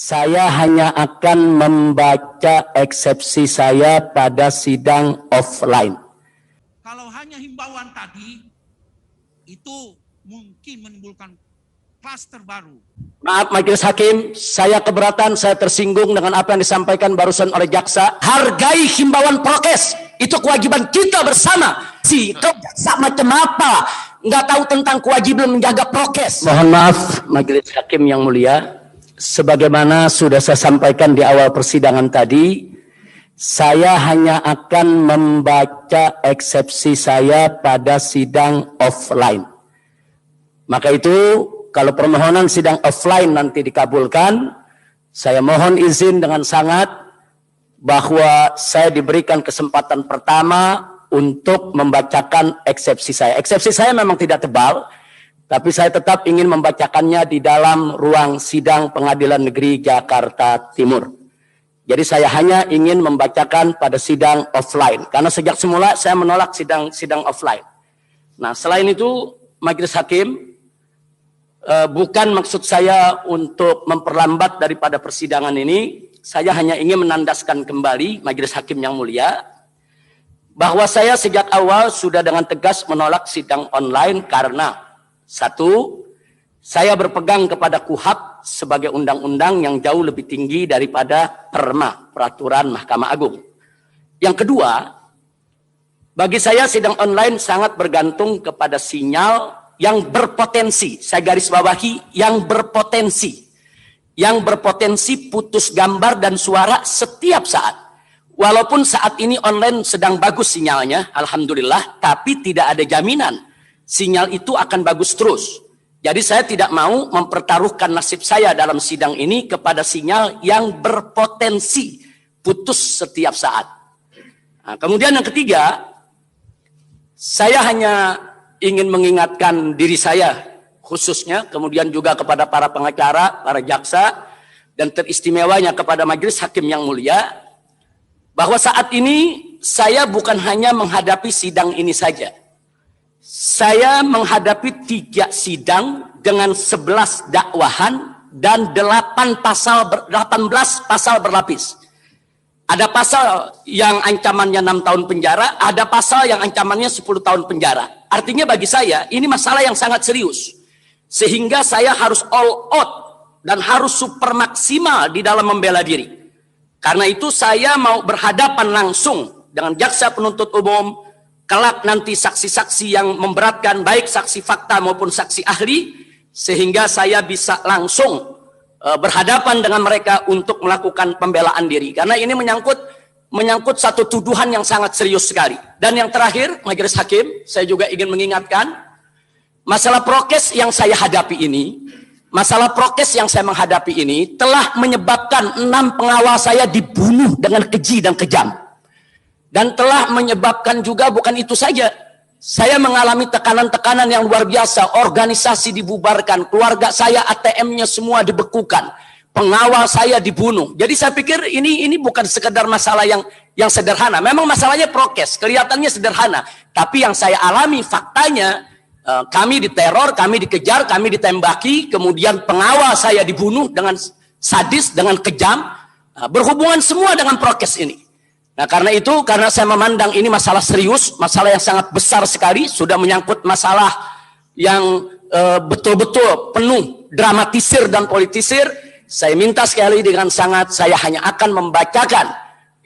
Saya hanya akan membaca eksepsi saya pada sidang offline. Kalau hanya himbauan tadi, itu mungkin menimbulkan klaster baru. Maaf Majelis Hakim, saya keberatan, saya tersinggung dengan apa yang disampaikan barusan oleh jaksa. Hargai himbauan prokes, itu kewajiban kita bersama. Jaksa macam apa? Nggak tahu tentang kewajiban menjaga prokes. Mohon maaf Majelis Hakim yang mulia. Sebagaimana sudah saya sampaikan di awal persidangan tadi, saya hanya akan membaca eksepsi saya pada sidang offline. Maka itu, kalau permohonan sidang offline nanti dikabulkan, saya mohon izin dengan sangat bahwa saya diberikan kesempatan pertama untuk membacakan eksepsi saya. Eksepsi saya memang tidak tebal, tapi saya tetap ingin membacakannya di dalam ruang sidang Pengadilan Negeri Jakarta Timur. Jadi saya hanya ingin membacakan pada sidang offline. Karena sejak semula saya menolak sidang offline. Nah selain itu Majelis Hakim, bukan maksud saya untuk memperlambat daripada persidangan ini. Saya hanya ingin menandaskan kembali Majelis Hakim yang mulia, bahwa saya sejak awal sudah dengan tegas menolak sidang online karena satu, saya berpegang kepada KUHAP sebagai undang-undang yang jauh lebih tinggi daripada peraturan Mahkamah Agung. Yang kedua, bagi saya sidang online sangat bergantung kepada sinyal yang berpotensi, saya garis bawahi, yang berpotensi putus gambar dan suara setiap saat. Walaupun saat ini online sedang bagus sinyalnya, alhamdulillah, tapi tidak ada jaminan sinyal itu akan bagus terus. Jadi saya tidak mau mempertaruhkan nasib saya dalam sidang ini kepada sinyal yang berpotensi putus setiap saat. Nah, kemudian yang ketiga, saya hanya ingin mengingatkan diri saya khususnya, kemudian juga kepada para pengacara, para jaksa, dan teristimewanya kepada Majelis Hakim yang mulia, bahwa saat ini saya bukan hanya menghadapi sidang ini saja. Saya menghadapi 3 sidang dengan 11 dakwahan dan 18 pasal berlapis. Ada pasal yang ancamannya 6 tahun penjara, ada pasal yang ancamannya 10 tahun penjara. Artinya bagi saya ini masalah yang sangat serius. Sehingga saya harus all out dan harus super maksimal di dalam membela diri. Karena itu saya mau berhadapan langsung dengan jaksa penuntut umum, kelak nanti saksi-saksi yang memberatkan, baik saksi fakta maupun saksi ahli, sehingga saya bisa langsung berhadapan dengan mereka untuk melakukan pembelaan diri. Karena ini menyangkut satu tuduhan yang sangat serius sekali. Dan yang terakhir, Majelis Hakim, saya juga ingin mengingatkan, masalah prokes yang saya hadapi ini, telah menyebabkan 6 pengawal saya dibunuh dengan keji dan kejam. Dan telah menyebabkan juga bukan itu saja. Saya mengalami tekanan-tekanan yang luar biasa. Organisasi dibubarkan. Keluarga saya ATM-nya semua dibekukan. Pengawal saya dibunuh. Jadi saya pikir ini bukan sekedar masalah yang sederhana. Memang masalahnya prokes. Kelihatannya sederhana. Tapi yang saya alami faktanya, kami diteror, kami dikejar, kami ditembaki. Kemudian pengawal saya dibunuh dengan sadis, dengan kejam. Berhubungan semua dengan prokes ini. Nah karena itu, karena saya memandang ini masalah serius, masalah yang sangat besar sekali, sudah menyangkut masalah yang betul-betul penuh dramatisir dan politisir, saya minta sekali dengan sangat, saya hanya akan membacakan,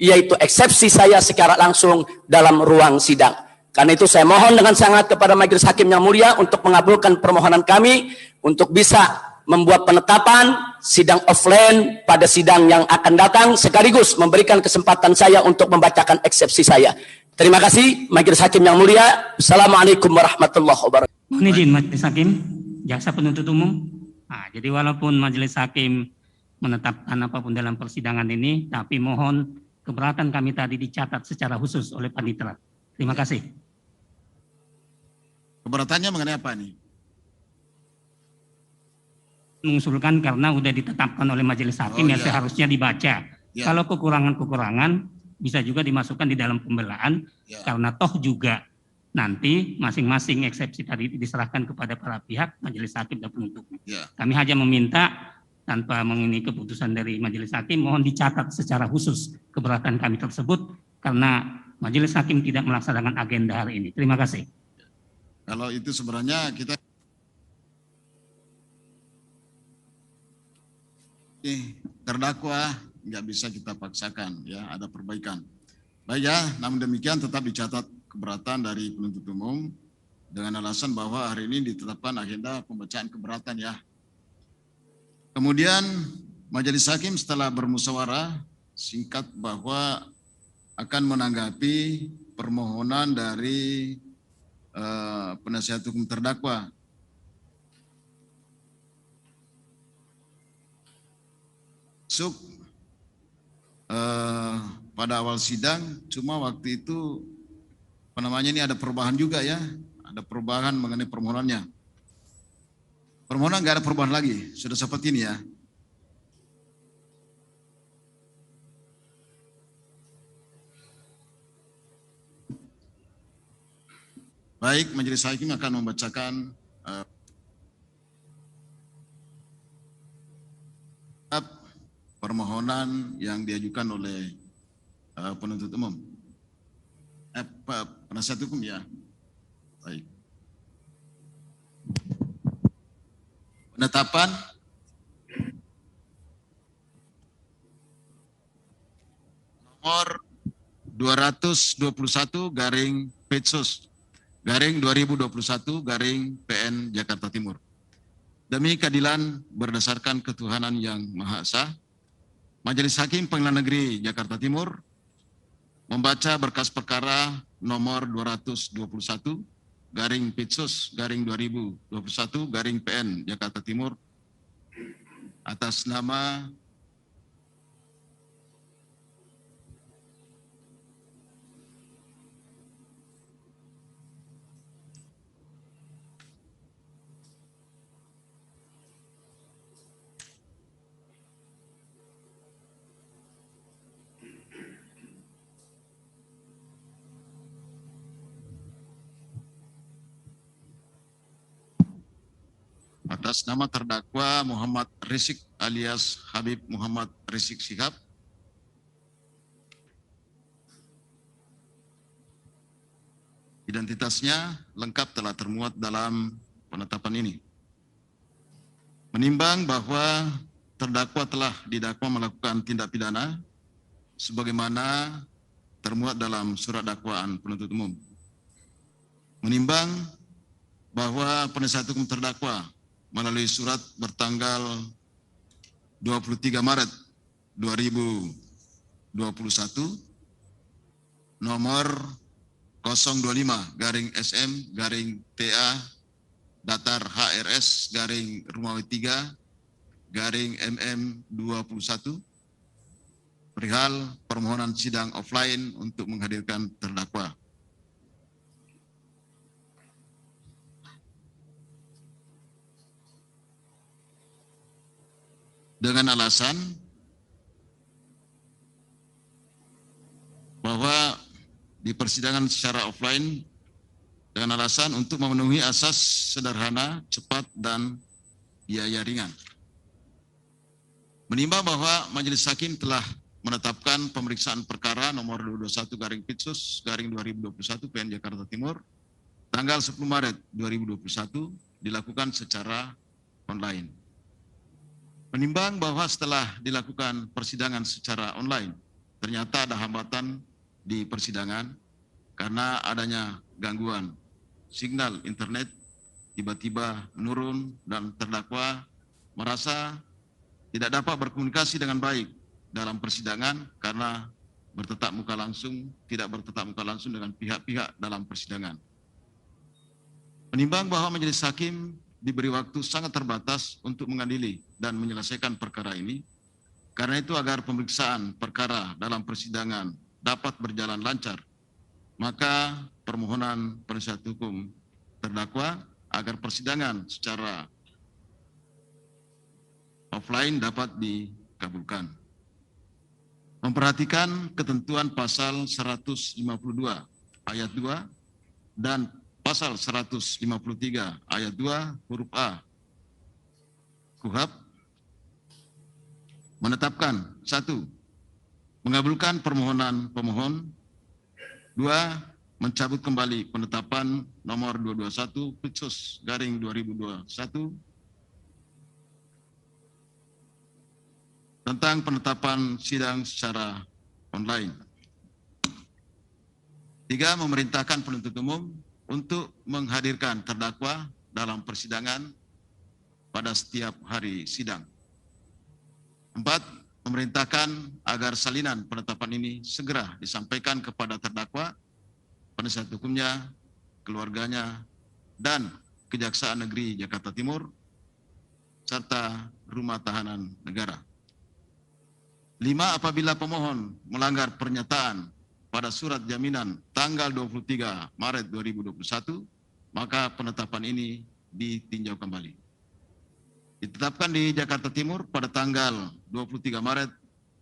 yaitu eksepsi saya secara langsung dalam ruang sidang. Karena itu saya mohon dengan sangat kepada Majelis Hakim yang mulia untuk mengabulkan permohonan kami, untuk bisa membuat penetapan sidang offline pada sidang yang akan datang, sekaligus memberikan kesempatan saya untuk membacakan eksepsi saya. Terima kasih Majelis Hakim yang mulia. Assalamualaikum warahmatullahi wabarakatuh. Mohon izin Majelis Hakim, jaksa penuntut umum. Nah, jadi walaupun Majelis Hakim menetapkan apapun dalam persidangan ini, tapi mohon keberatan kami tadi dicatat secara khusus oleh Panitera. Terima kasih. Keberatannya mengenai apa nih? Mengusulkan karena sudah ditetapkan oleh Majelis Hakim seharusnya dibaca. Kalau kekurangan-kekurangan bisa juga dimasukkan di dalam pembelaan, karena toh juga nanti masing-masing eksepsi tadi diserahkan kepada para pihak, Majelis Hakim dan penuntut. Kami hanya meminta tanpa mengini keputusan dari majelis hakim, mohon dicatat secara khusus keberatan kami tersebut karena majelis hakim tidak melaksanakan agenda hari ini. Terima kasih. Kalau itu sebenarnya kita terdakwa nggak bisa kita paksakan, ya ada perbaikan. Baik ya, namun demikian tetap dicatat keberatan dari penuntut umum dengan alasan bahwa hari ini ditetapkan agenda pembacaan keberatan ya. Kemudian majelis hakim setelah bermusyawarah singkat bahwa akan menanggapi permohonan dari penasihat hukum terdakwa. Pada awal sidang, cuma waktu itu ini ada perubahan juga ya, ada perubahan mengenai permohonannya. Permohonan nggak ada perubahan lagi, sudah seperti ini ya. Baik, majelis hakim akan membacakan permohonan yang diajukan oleh penuntut umum. Penasihat hukum ya. Baik. Penetapan nomor 221/Petsus/2021 Jakarta Timur. Demi keadilan berdasarkan ketuhanan yang Maha Esa, Majelis Hakim Pengadilan Negeri Jakarta Timur membaca berkas perkara nomor 221/Petsus/2021 Jakarta Timur atas nama terdakwa Muhammad Rizik alias Habib Muhammad Rizik Syihab identitasnya lengkap telah termuat dalam penetapan ini. Menimbang bahwa terdakwa telah didakwa melakukan tindak pidana sebagaimana termuat dalam surat dakwaan penuntut umum. Menimbang bahwa penasihat hukum terdakwa melalui surat bertanggal 23 Maret 2021 nomor 025-TA/HRS/Rumawi 3-MM21 perihal permohonan sidang offline untuk menghadirkan terdakwa. Dengan alasan bahwa di persidangan secara offline dengan alasan untuk memenuhi asas sederhana, cepat, dan biaya ringan. Menimbang bahwa majelis hakim telah menetapkan pemeriksaan perkara nomor 221/Petsus/2021 PN Jakarta Timur tanggal 10 Maret 2021 dilakukan secara online. Menimbang bahwa setelah dilakukan persidangan secara online, ternyata ada hambatan di persidangan karena adanya gangguan signal internet tiba-tiba menurun dan terdakwa merasa tidak dapat berkomunikasi dengan baik dalam persidangan karena tidak bertetap muka langsung dengan pihak-pihak dalam persidangan. Menimbang bahwa majelis hakim diberi waktu sangat terbatas untuk mengadili dan menyelesaikan perkara ini. Karena itu agar pemeriksaan perkara dalam persidangan dapat berjalan lancar, maka permohonan penasihat hukum terdakwa agar persidangan secara offline dapat dikabulkan. Memperhatikan ketentuan pasal 152 ayat 2 dan pasal 153 ayat 2 huruf A KUHP menetapkan 1. Mengabulkan permohonan pemohon. 2. Mencabut kembali penetapan nomor 221/2021 tentang penetapan sidang secara online. 3. Memerintahkan penuntut umum untuk menghadirkan terdakwa dalam persidangan pada setiap hari sidang. 4. Memerintahkan agar salinan penetapan ini segera disampaikan kepada terdakwa, penasihat hukumnya, keluarganya, dan Kejaksaan Negeri Jakarta Timur, serta Rumah Tahanan Negara. 5. Apabila pemohon melanggar pernyataan pada surat jaminan tanggal 23 Maret 2021, maka penetapan ini ditinjau kembali. Ditetapkan di Jakarta Timur pada tanggal 23 Maret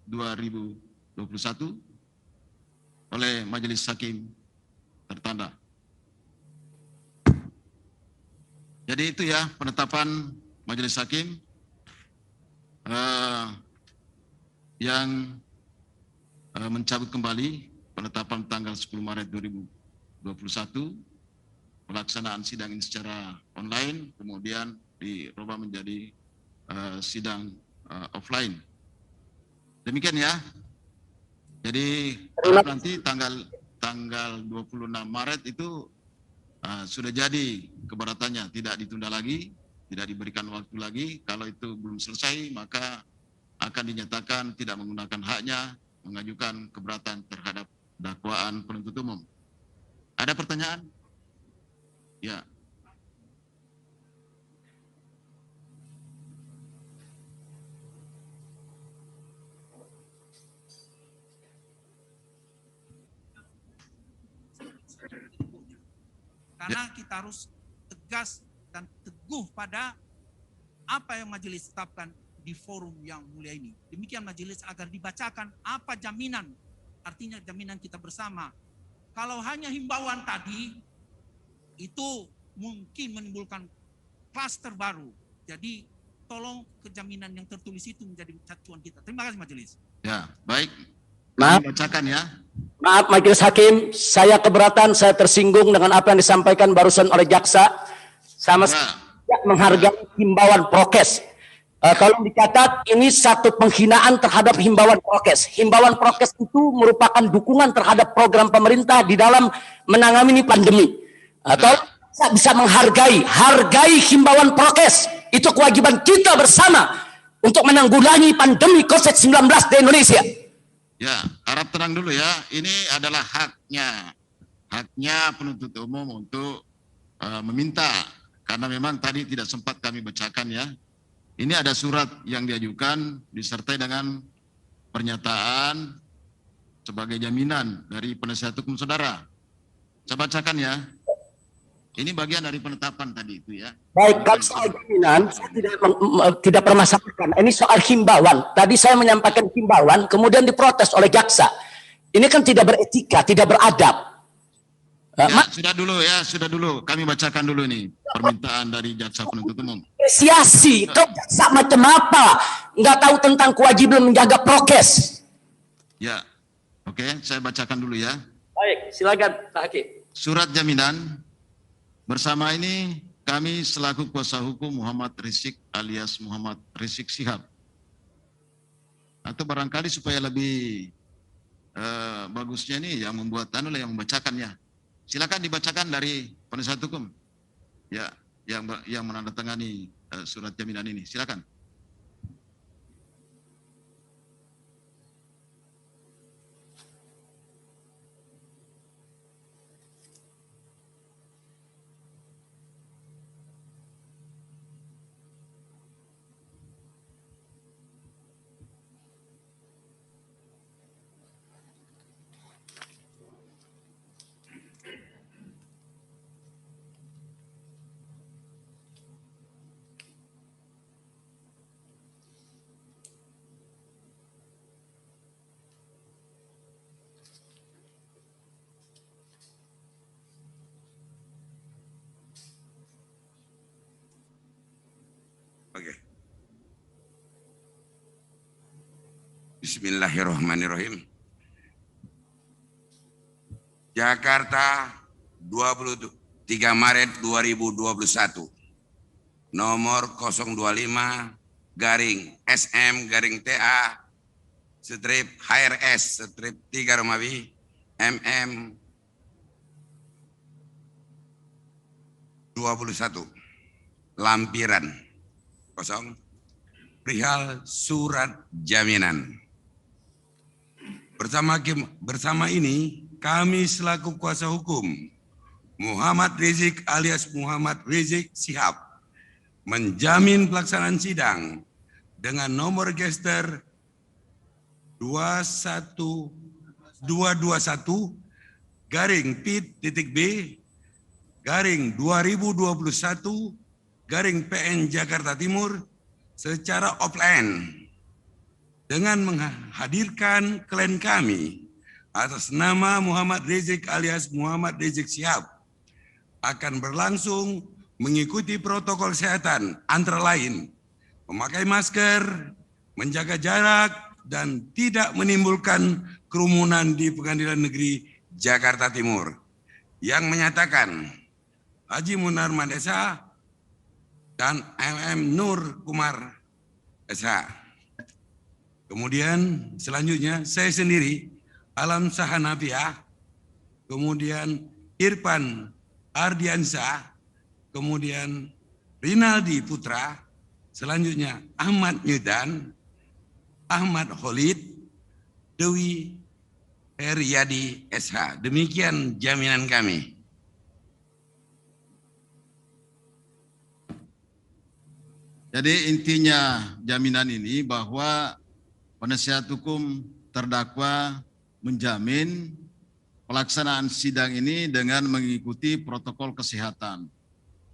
2021 oleh Majelis Hakim tertanda. Jadi itu ya penetapan Majelis Hakim yang mencabut kembali penetapan tanggal 10 Maret 2021, pelaksanaan sidang ini secara online, kemudian dirubah menjadi sidang offline. Demikian ya. Jadi nanti tanggal 26 Maret itu sudah jadi keberatannya, tidak ditunda lagi, tidak diberikan waktu lagi. Kalau itu belum selesai, maka akan dinyatakan tidak menggunakan haknya mengajukan keberatan terhadap dakwaan penuntut umum. Ada pertanyaan? Ya. Karena kita harus tegas dan teguh pada apa yang majelis tetapkan di forum yang mulia ini. Demikian majelis agar dibacakan apa jaminan, artinya jaminan kita bersama. Kalau hanya himbauan tadi, itu mungkin menimbulkan klaster baru. Jadi tolong kejaminan yang tertulis itu menjadi acuan kita. Terima kasih majelis. Ya, baik. Maaf. Kami bacakan ya. Maaf Majelis Hakim, saya keberatan, saya tersinggung dengan apa yang disampaikan barusan oleh jaksa. Sama sekali tidak menghargai himbauan prokes. Tolong dicatat, ini satu penghinaan terhadap himbauan prokes. Himbauan prokes itu merupakan dukungan terhadap program pemerintah di dalam menangani pandemi. Tolong bisa hargai himbauan prokes. Itu kewajiban kita bersama untuk menanggulangi pandemi COVID-19 di Indonesia. Ya, harap tenang dulu ya. Ini adalah haknya penuntut umum untuk meminta, karena memang tadi tidak sempat kami bacakan ya. Ini ada surat yang diajukan disertai dengan pernyataan sebagai jaminan dari penasihat hukum saudara. Saya bacakan ya. Ini bagian dari penetapan tadi itu ya. Baik, kalau soal jaminan, saya tidak permasalahkan. Ini soal himbauan. Tadi saya menyampaikan himbauan, kemudian diprotes oleh jaksa. Ini kan tidak beretika, tidak beradab. Ya, sudah dulu. Kami bacakan dulu nih permintaan dari jaksa penuntut umum. Apresiasi, kau jaksa macam apa? Nggak tahu tentang kewajiban menjaga prokes. Ya, oke, saya bacakan dulu ya. Baik, silakan Pak Hakim. Surat jaminan. Bersama ini kami selaku kuasa hukum Muhammad Rizik alias Muhammad Rizik Shihab. Atau barangkali supaya lebih bagusnya nih yang membuat yang membacakannya. Silakan dibacakan dari penasihat hukum. Ya, yang menandatangani surat jaminan ini. Silakan. Bismillahirrahmanirrahim. Jakarta, 23 Maret 2021. Nomor 0,2/HRS/TA/MM21 lampiran kosong perihal surat jaminan. Bersama ini kami selaku kuasa hukum Muhammad Rizik alias Muhammad Rizik Shihab menjamin pelaksanaan sidang dengan nomor gester 212/P.B/2021/PN Jakarta Timur secara offline dengan menghadirkan klien kami atas nama Muhammad Rizik alias Muhammad Rizik Shihab akan berlangsung mengikuti protokol kesehatan antara lain memakai masker, menjaga jarak, dan tidak menimbulkan kerumunan di Pengadilan Negeri Jakarta Timur yang menyatakan Haji Munarman SH dan MM Nur Kumar SH. Kemudian selanjutnya saya sendiri Alam Sahanafiah, kemudian Irfan Ardiansyah, kemudian Rinaldi Putra, selanjutnya Ahmad Nyudan, Ahmad Khalid, Dewi Heriadi SH. Demikian jaminan kami. Jadi intinya jaminan ini bahwa penasihat hukum terdakwa menjamin pelaksanaan sidang ini dengan mengikuti protokol kesehatan.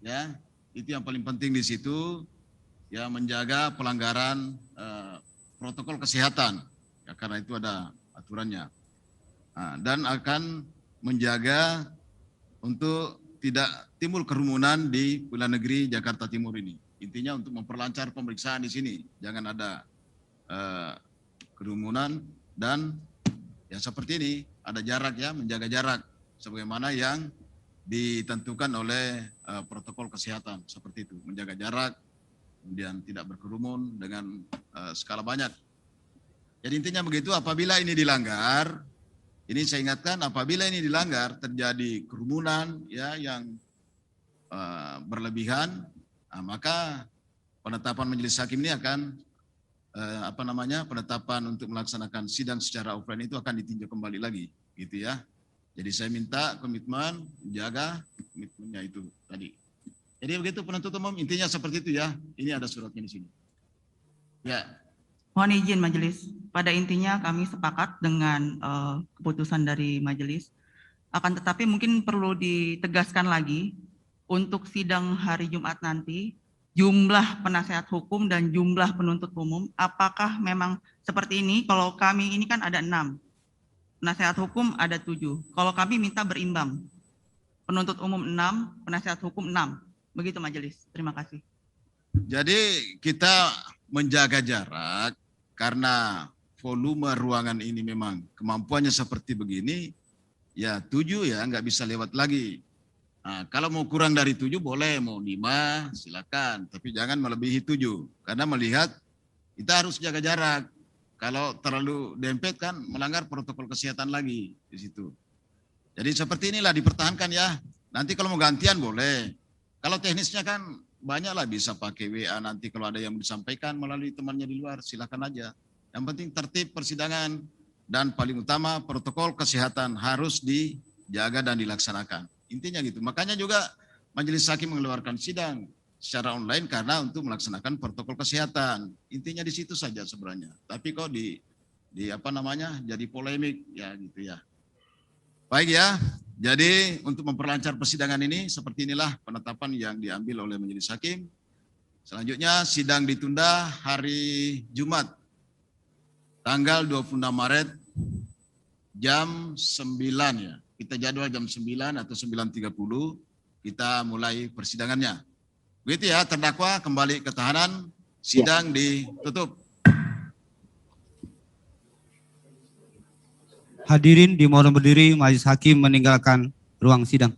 Ya, itu yang paling penting di situ, ya, menjaga pelanggaran protokol kesehatan, ya, karena itu ada aturannya. Nah, dan akan menjaga untuk tidak timbul kerumunan di Pengadilan Negeri Jakarta Timur ini. Intinya untuk memperlancar pemeriksaan di sini, jangan ada kerumunan dan ya seperti ini, ada jarak, ya, menjaga jarak sebagaimana yang ditentukan oleh protokol kesehatan, seperti itu, menjaga jarak, kemudian tidak berkerumun dengan skala banyak. Jadi intinya begitu. Apabila ini dilanggar, ini saya ingatkan, apabila ini dilanggar terjadi kerumunan, ya, yang berlebihan, maka penetapan majelis hakim ini akan penetapan untuk melaksanakan sidang secara offline itu akan ditinjau kembali lagi, gitu ya. Jadi saya minta komitmen menjaga komitmennya itu tadi. Jadi begitu penuntut umum, intinya seperti itu, ya. Ini ada suratnya di sini. Ya. Mohon izin majelis. Pada intinya kami sepakat dengan keputusan dari majelis. Akan tetapi mungkin perlu ditegaskan lagi untuk sidang hari Jumat nanti, jumlah penasehat hukum dan jumlah penuntut umum, apakah memang seperti ini? Kalau kami ini kan ada 6, penasehat hukum ada 7. Kalau kami minta berimbang, penuntut umum 6, penasehat hukum 6. Begitu majelis, terima kasih. Jadi kita menjaga jarak karena volume ruangan ini memang kemampuannya seperti begini, ya 7 ya nggak bisa lewat lagi. Nah, kalau mau kurang dari 7 boleh, mau 5 silakan, tapi jangan melebihi 7 karena melihat kita harus jaga jarak. Kalau terlalu dempet kan melanggar protokol kesehatan lagi di situ. Jadi seperti inilah dipertahankan, ya. Nanti kalau mau gantian boleh. Kalau teknisnya kan banyaklah, bisa pakai WA nanti kalau ada yang disampaikan melalui temannya di luar, silakan aja. Yang penting tertib persidangan dan paling utama protokol kesehatan harus dijaga dan dilaksanakan. Intinya gitu. Makanya juga majelis hakim mengeluarkan sidang secara online karena untuk melaksanakan protokol kesehatan. Intinya di situ saja sebenarnya. Tapi kok jadi polemik, ya gitu ya. Baik, ya. Jadi untuk memperlancar persidangan ini, seperti inilah penetapan yang diambil oleh majelis hakim. Selanjutnya sidang ditunda hari Jumat tanggal 26 Maret jam 9, ya. Kita jadwal jam 9 atau 9.30 kita mulai persidangannya. Begitu, ya, terdakwa kembali ke tahanan, sidang ditutup. Hadirin dimohon berdiri, majelis hakim meninggalkan ruang sidang.